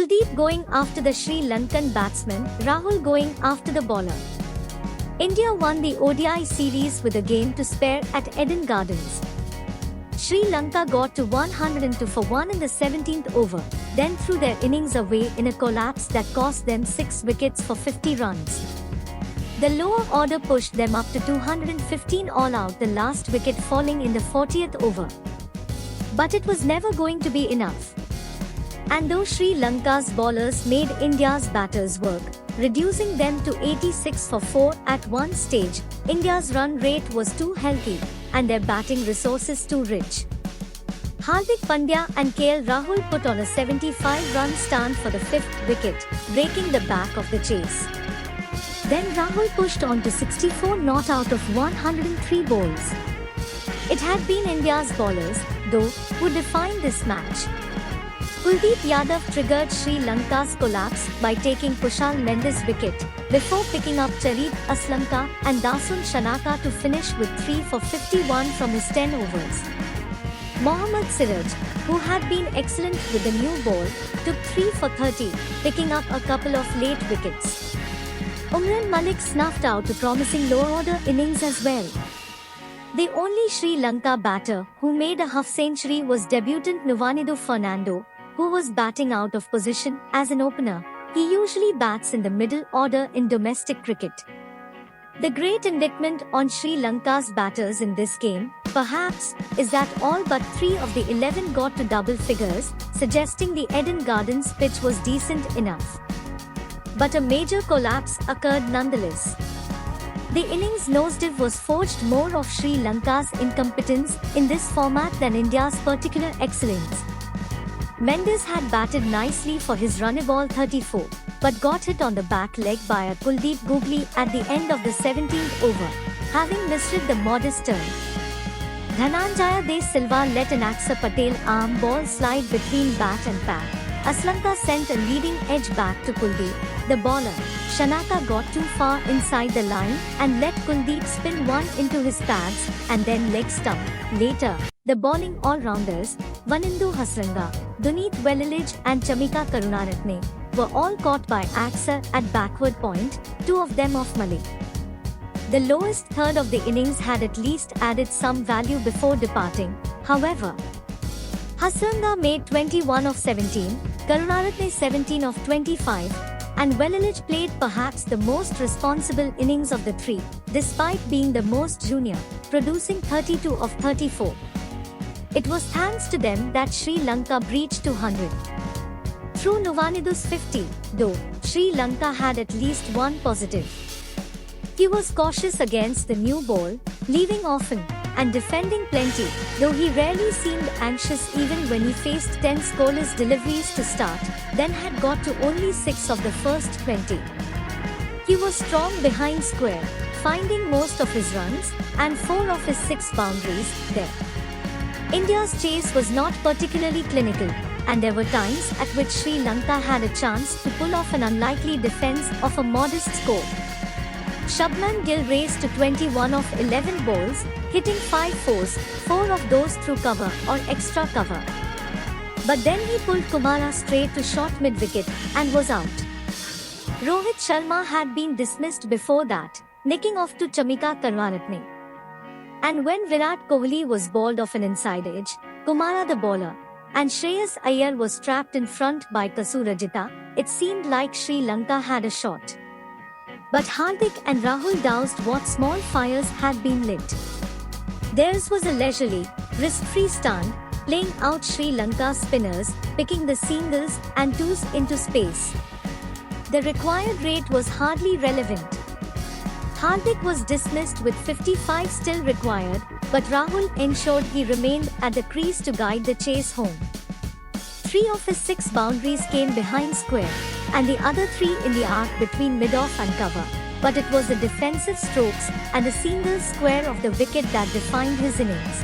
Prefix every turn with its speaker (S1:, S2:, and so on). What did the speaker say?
S1: Kuldeep going after the Sri Lankan batsman, Rahul going after the bowler. India won the ODI series with a game to spare at Eden Gardens. Sri Lanka got to 102 for 1 in the 17th over, then threw their innings away in a collapse that cost them 6 wickets for 50 runs. The lower order pushed them up to 215 all out, the last wicket falling in the 40th over. But it was never going to be enough. And though Sri Lanka's bowlers made India's batters work, reducing them to 86 for 4 at one stage, India's run rate was too healthy and their batting resources too rich. Hardik Pandya and KL Rahul put on a 75-run stand for the 5th wicket, breaking the back of the chase. Then Rahul pushed on to 64 not out of 103 balls. It had been India's bowlers, though, who defined this match. Kuldeep Yadav triggered Sri Lanka's collapse by taking Kushal Mendes' wicket, before picking up Charit Aslanka and Dasun Shanaka to finish with 3 for 51 from his 10 overs. Mohammad Siraj, who had been excellent with the new ball, took 3 for 30, picking up a couple of late wickets. Umran Malik snuffed out a promising lower-order innings as well. The only Sri Lanka batter who made a half-century was debutant Nuvanidhu Fernando, who was batting out of position as an opener. He usually bats in the middle order in domestic cricket. The great indictment on Sri Lanka's batters in this game, perhaps, is that all but 3 of the 11 got to double figures, suggesting the Eden Gardens pitch was decent enough. But a major collapse occurred nonetheless. The innings nosedive was forged more of Sri Lanka's incompetence in this format than India's particular excellence. Mendes had batted nicely for his runnable 34, but got hit on the back leg by a Kuldeep googly at the end of the 17th over, having misread the modest turn. Dhananjaya De Silva let an Axar Patel arm ball slide between bat and pad. Aslanka sent a leading edge back to Kuldeep. The bowler, Shanaka, got too far inside the line and let Kuldeep spin one into his pads and then leg stump. Later, the bowling all-rounders, Vanindu Hasranga, Dunit Welilage and Chamika Karunaratne, were all caught by Axar at backward point, 2 of them off Malik. The lowest third of the innings had at least added some value before departing, however. Hasranga made 21 of 17, Karunaratne 17 of 25, and Welilage played perhaps the most responsible innings of the 3, despite being the most junior, producing 32 of 34. It was thanks to them that Sri Lanka breached 200. Through Nuvanidhu's 50, though, Sri Lanka had at least one positive. He was cautious against the new ball, leaving often, and defending plenty, though he rarely seemed anxious even when he faced 10 scoreless deliveries to start, then had got to only 6 of the first 20. He was strong behind square, finding most of his runs, and 4 of his 6 boundaries there. India's chase was not particularly clinical, and there were times at which Sri Lanka had a chance to pull off an unlikely defense of a modest score. Shubman Gill raced to 21 of 11 balls, hitting 5 fours, 4 of those through cover or extra cover. But then he pulled Kumara straight to short mid-wicket and was out. Rohit Sharma had been dismissed before that, nicking off to Chamika Karunaratne. And when Virat Kohli was bowled off an inside edge, Kumara the bowler, and Shreyas Iyer was trapped in front by Kasurajita, it seemed like Sri Lanka had a shot. But Hardik and Rahul doused what small fires had been lit. Theirs was a leisurely, risk-free stand, playing out Sri Lanka's spinners, picking the singles and twos into space. The required rate was hardly relevant. Hardik was dismissed with 55 still required, but Rahul ensured he remained at the crease to guide the chase home. 3 of his 6 boundaries came behind square, and the other 3 in the arc between mid-off and cover, but it was the defensive strokes and the single square of the wicket that defined his innings.